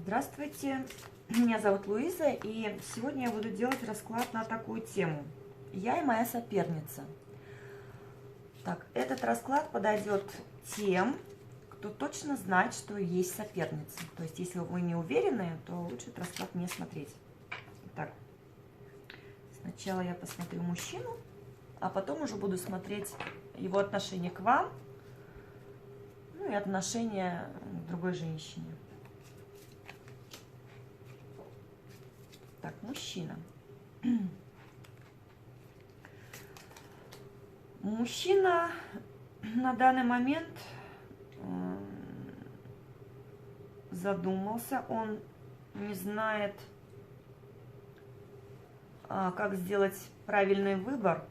Здравствуйте, меня зовут Луиза, и сегодня я буду делать расклад на такую тему. Я и моя соперница. Так, этот расклад подойдет тем, кто точно знает, что есть соперница. То есть, если вы не уверены, то лучше этот расклад не смотреть. Итак, сначала я посмотрю мужчину, а потом уже буду смотреть его отношение к вам, ну и отношение к другой женщине. Так, мужчина. Мужчина на данный момент задумался, он не знает, как сделать правильный выбор.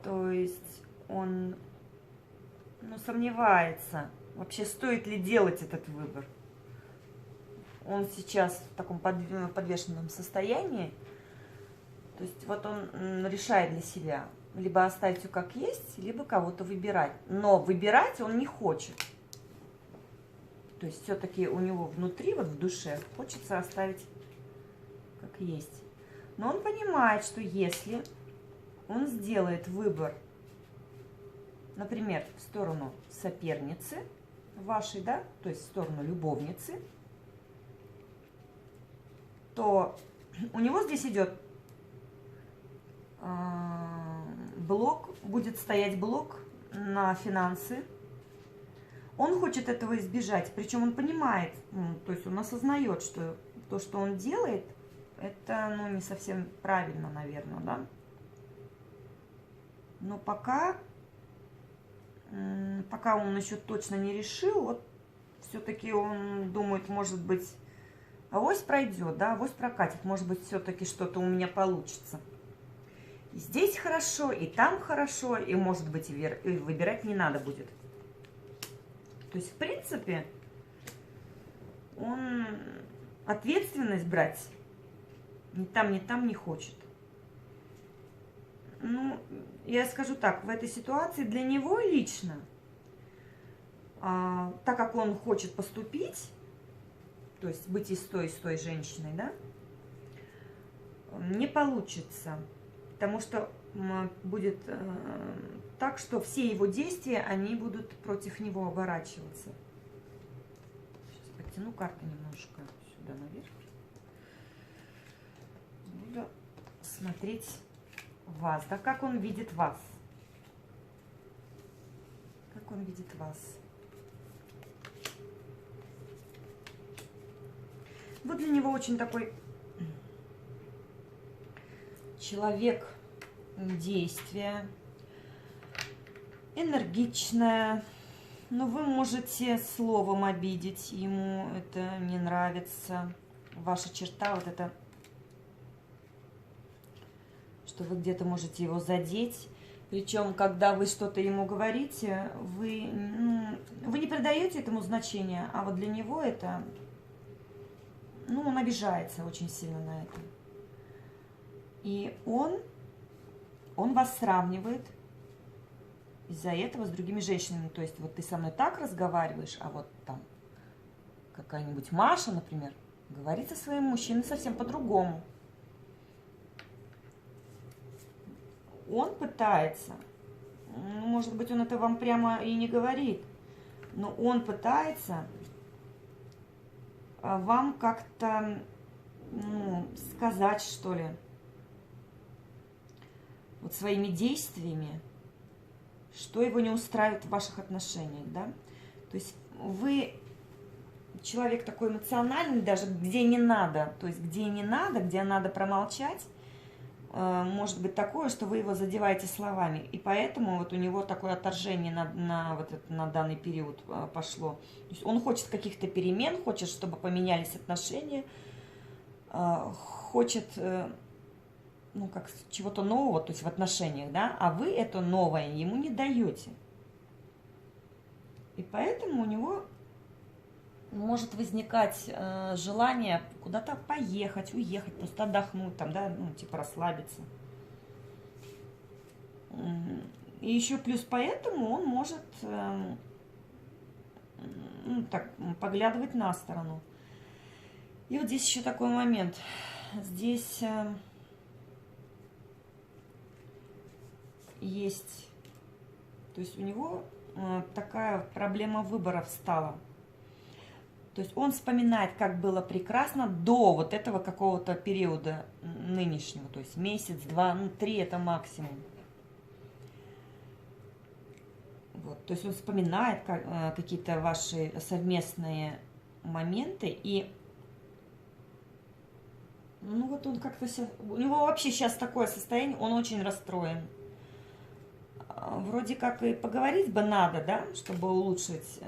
То есть он сомневается, вообще стоит ли делать этот выбор. Он сейчас в таком подвешенном состоянии. То есть вот он решает для себя, либо оставить все как есть, либо кого-то выбирать. Но выбирать он не хочет. То есть все-таки у него внутри, вот в душе, хочется оставить как есть. Но он понимает, что если он сделает выбор, например, в сторону соперницы вашей, да, то есть в сторону любовницы, то у него здесь идет блок, будет стоять блок на финансы. Он хочет этого избежать, причем он понимает, то есть он осознает, что то, что он делает, это не совсем правильно, наверное, да. Но пока он еще точно не решил, вот все-таки он думает, может быть, авось пройдет, да, авось прокатит, может быть, все-таки что-то у меня получится. И здесь хорошо, и там хорошо, и, может быть, и выбирать не надо будет. То есть, в принципе, он ответственность брать ни там не хочет. Я скажу так, в этой ситуации для него лично, так как он хочет поступить, то есть быть и с той женщиной, да, не получится, потому что будет так, что все его действия, они будут против него оборачиваться. Сейчас подтяну карту немножко сюда наверх. Буду смотреть вас, да, как он видит вас. Как он видит вас. Вы для него очень такой человек действия, энергичная, но вы можете словом обидеть, ему это не нравится. Ваша черта вот это, что вы где-то можете его задеть. Причем, когда вы что-то ему говорите, вы не придаете этому значения, а вот для него это, он обижается очень сильно на это. И он вас сравнивает из-за этого с другими женщинами. То есть вот ты со мной так разговариваешь, а вот там какая-нибудь Маша, например, говорит со своим мужчиной совсем по-другому. Он пытается, может быть, он это вам прямо и не говорит, но он пытается вам как-то сказать, что ли, вот своими действиями, что его не устраивает в ваших отношениях, да. То есть вы человек такой эмоциональный, даже где не надо, то есть где не надо, где надо промолчать, может быть такое, что вы его задеваете словами, и поэтому вот у него такое отторжение на данный период пошло. То есть он хочет каких-то перемен, хочет, чтобы поменялись отношения, хочет как чего-то нового, то есть в отношениях, да, а вы это новое ему не даете. И поэтому у него может возникать желание куда-то поехать, уехать, просто отдохнуть, там, да, типа расслабиться. И еще плюс поэтому он может ну, так, поглядывать на сторону. И вот здесь еще такой момент. Здесь есть, то есть у него такая проблема выбора встала. То есть он вспоминает, как было прекрасно до вот этого какого-то периода нынешнего. То есть месяц, два, ну 3 это максимум. Вот, то есть он вспоминает какие-то ваши совместные моменты. И ну вот он как-то... У него вообще сейчас такое состояние, он очень расстроен. Вроде как и поговорить бы надо, да, чтобы улучшить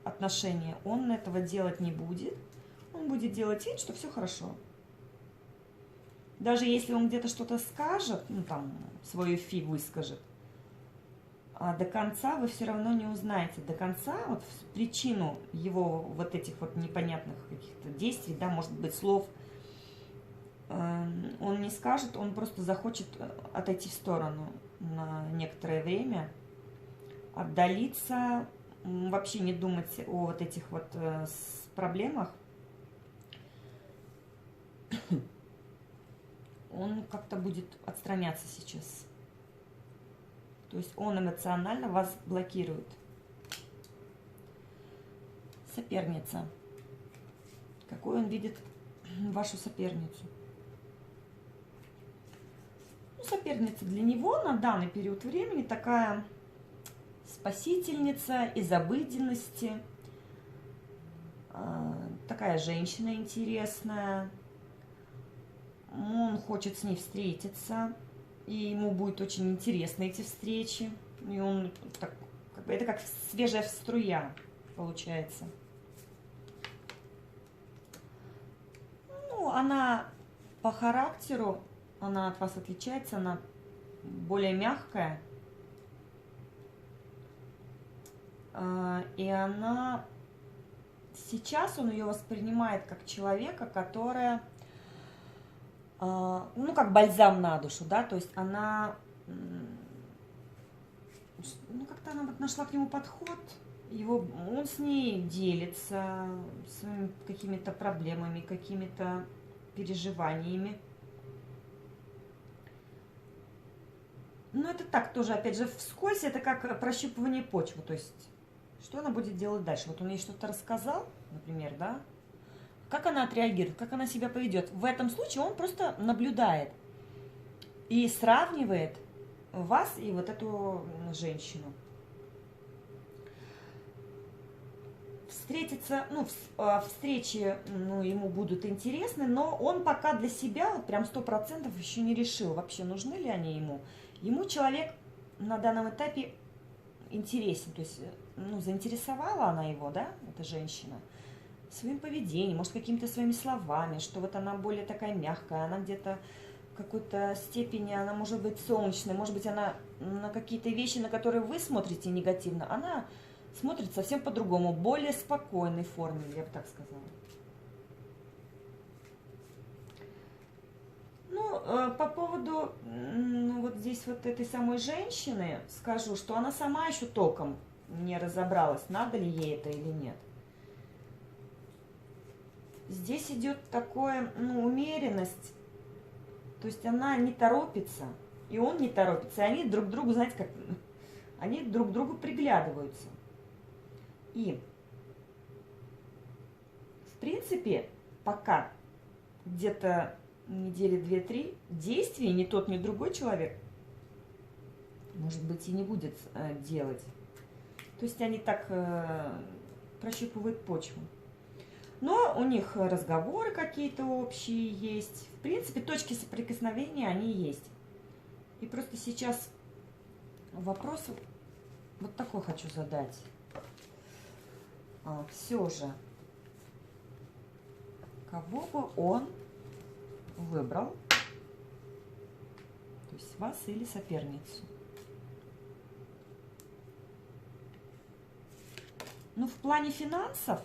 отношения. Он этого делать не будет. Он будет делать вид, что все хорошо. Даже если он где-то что-то скажет, ну там свою фи выскажет, а до конца вы все равно не узнаете. До конца вот причину его вот этих вот непонятных каких-то действий, да, может быть, слов, он не скажет, он просто захочет отойти в сторону на некоторое время, отдалиться, вообще не думать о вот этих вот проблемах. Он как-то будет отстраняться сейчас. То есть он эмоционально вас блокирует. Соперница. Какой он видит вашу соперницу? Соперница для него на данный период времени такая спасительница из обыденности, такая женщина интересная, он хочет с ней встретиться, и ему будет очень интересно эти встречи, и он так, это как свежая струя получается. Ну, она по характеру, она от вас отличается, она более мягкая. И она... Сейчас он ее воспринимает как человека, которая... Ну, как бальзам на душу, да, то есть она... Ну, как-то она вот нашла к нему подход, он с ней делится своими какими-то проблемами, какими-то переживаниями. Ну, это так тоже, опять же, вскользь, это как прощупывание почвы, то есть, что она будет делать дальше. Вот он ей что-то рассказал, например, да, как она отреагирует, как она себя поведет. В этом случае он просто наблюдает и сравнивает вас и вот эту женщину. Встретиться, ну, встречи, ну, ему будут интересны, но он пока для себя вот прям 100% еще не решил, вообще нужны ли они ему. Ему человек на данном этапе интересен, то есть, ну, заинтересовала она его, да, эта женщина, своим поведением, может, какими-то своими словами, что вот она более такая мягкая, она где-то в какой-то степени, она может быть солнечная, может быть, она на какие-то вещи, на которые вы смотрите негативно, она смотрит совсем по-другому, более спокойной форме, я бы так сказала. Ну, по поводу вот здесь вот этой самой женщины скажу, что она сама еще толком не разобралась, надо ли ей это или нет. Здесь идет такое, ну, умеренность, то есть она не торопится, и он не торопится, и они друг другу, знаете, как, они друг к другу приглядываются. И, в принципе, пока где-то недели 2-3 действий ни тот, ни другой человек, может быть, и не будет делать. То есть они так прощупывают почву. Но у них разговоры какие-то общие есть. В принципе, точки соприкосновения они есть. И просто сейчас вопрос вот такой хочу задать. Все же, кого бы он выбрал, то есть вас или соперницу? Ну, в плане финансов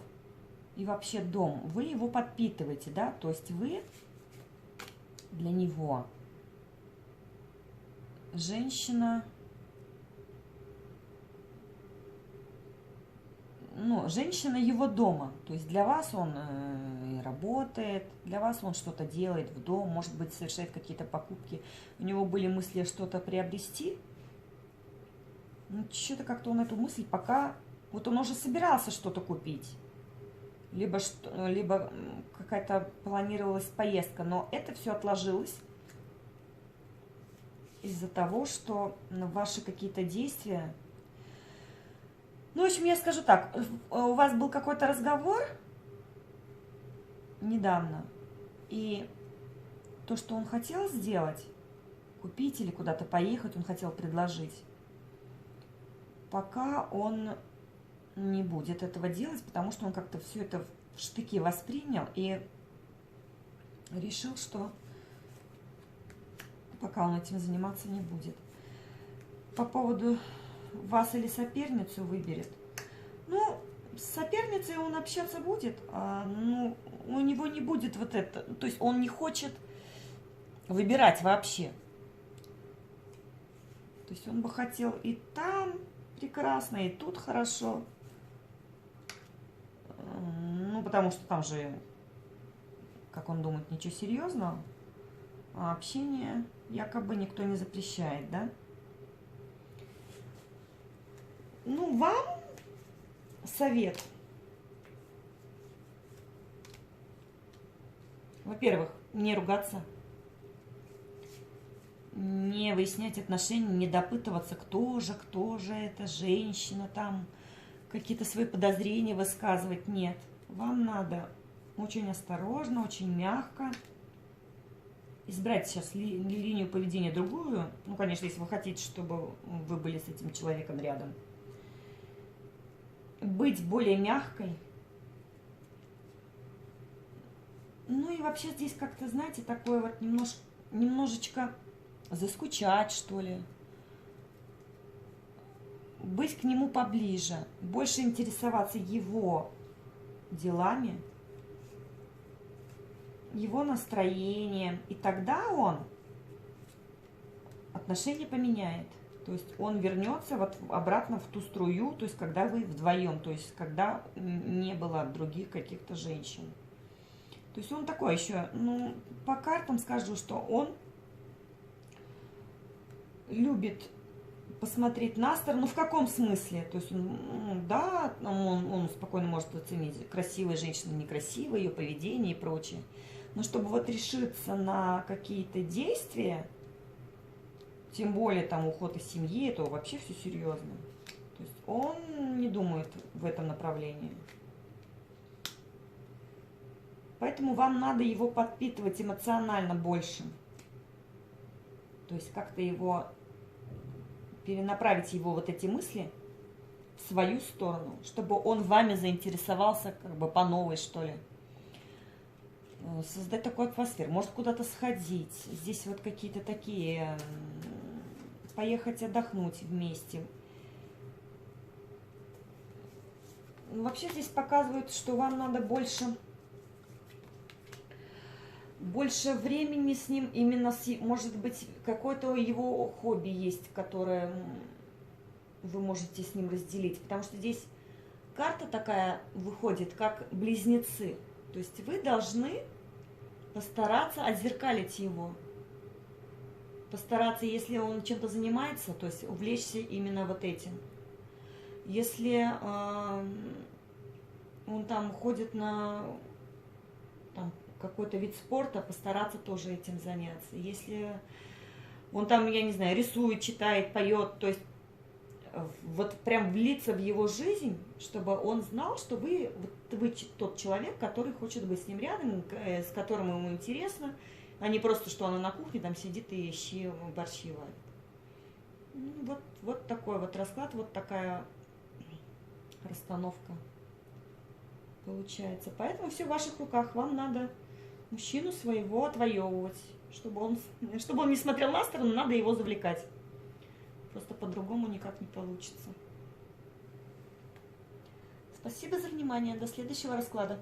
и вообще дом, вы его подпитываете, да, то есть вы для него женщина, ну, женщина его дома. То есть для вас он и работает, для вас он что-то делает в дом, может быть, совершает какие-то покупки. У него были мысли что-то приобрести. Ну, что-то как-то он эту мысль пока... Вот он уже собирался что-то купить. Либо какая-то планировалась поездка, но это все отложилось из-за того, что ваши какие-то действия... Ну, в общем, я скажу так, у вас был какой-то разговор недавно, и то, что он хотел сделать, купить или куда-то поехать, он хотел предложить, пока он не будет этого делать, потому что он как-то все это в штыки воспринял и решил, что пока он этим заниматься не будет. По поводу вас или соперницу выберет. Ну, с соперницей он общаться будет, ну, у него не будет вот это. То есть он не хочет выбирать вообще. То есть он бы хотел и там прекрасно, и тут хорошо. Ну, потому что там же, как он думает, ничего серьезного. А общение якобы никто не запрещает, да? Ну, вам совет. Во-первых, не ругаться, не выяснять отношения, не допытываться, кто же эта женщина, там какие-то свои подозрения высказывать. Нет, вам надо очень осторожно, очень мягко избрать сейчас линию поведения другую. Ну, конечно, если вы хотите, чтобы вы были с этим человеком рядом. Быть более мягкой. Ну и вообще здесь как-то, знаете, такое вот немножечко заскучать, что ли. Быть к нему поближе, больше интересоваться его делами, его настроением. И тогда он отношения поменяет. То есть он вернется вот обратно в ту струю, то есть когда вы вдвоем, то есть когда не было других каких-то женщин. То есть он такой еще, ну, по картам скажу, что он любит посмотреть на сторону. В каком смысле? То есть, да, он спокойно может оценить, красивая женщина, некрасивая, ее поведение и прочее. Но чтобы вот решиться на какие-то действия, тем более там уход из семьи, это вообще все серьезно. То есть он не думает в этом направлении. Поэтому вам надо его подпитывать эмоционально больше. То есть как-то его перенаправить, его вот эти мысли в свою сторону, чтобы он вами заинтересовался как бы по новой, что ли. Создать такую атмосферу. Может куда-то сходить. Здесь вот какие-то такие... Поехать отдохнуть вместе. Вообще здесь показывают, что вам надо больше времени с ним, именно может быть, какое-то его хобби есть, которое вы можете с ним разделить. Потому что здесь карта такая выходит, как близнецы. То есть вы должны постараться отзеркалить его. Постараться, если он чем-то занимается, то есть увлечься именно вот этим. Если он там ходит на какой-то вид спорта, постараться тоже этим заняться. Если он там, я не знаю, рисует, читает, поет, то есть вот прям влиться в его жизнь, чтобы он знал, что вы тот человек, который хочет быть с ним рядом, с которым ему интересно, а не просто, что она на кухне там сидит и борщи варит. Вот такой вот расклад, вот такая расстановка получается. Поэтому все в ваших руках. Вам надо мужчину своего отвоевывать. Чтобы он не смотрел на сторону, надо его завлекать. Просто по-другому никак не получится. Спасибо за внимание. До следующего расклада.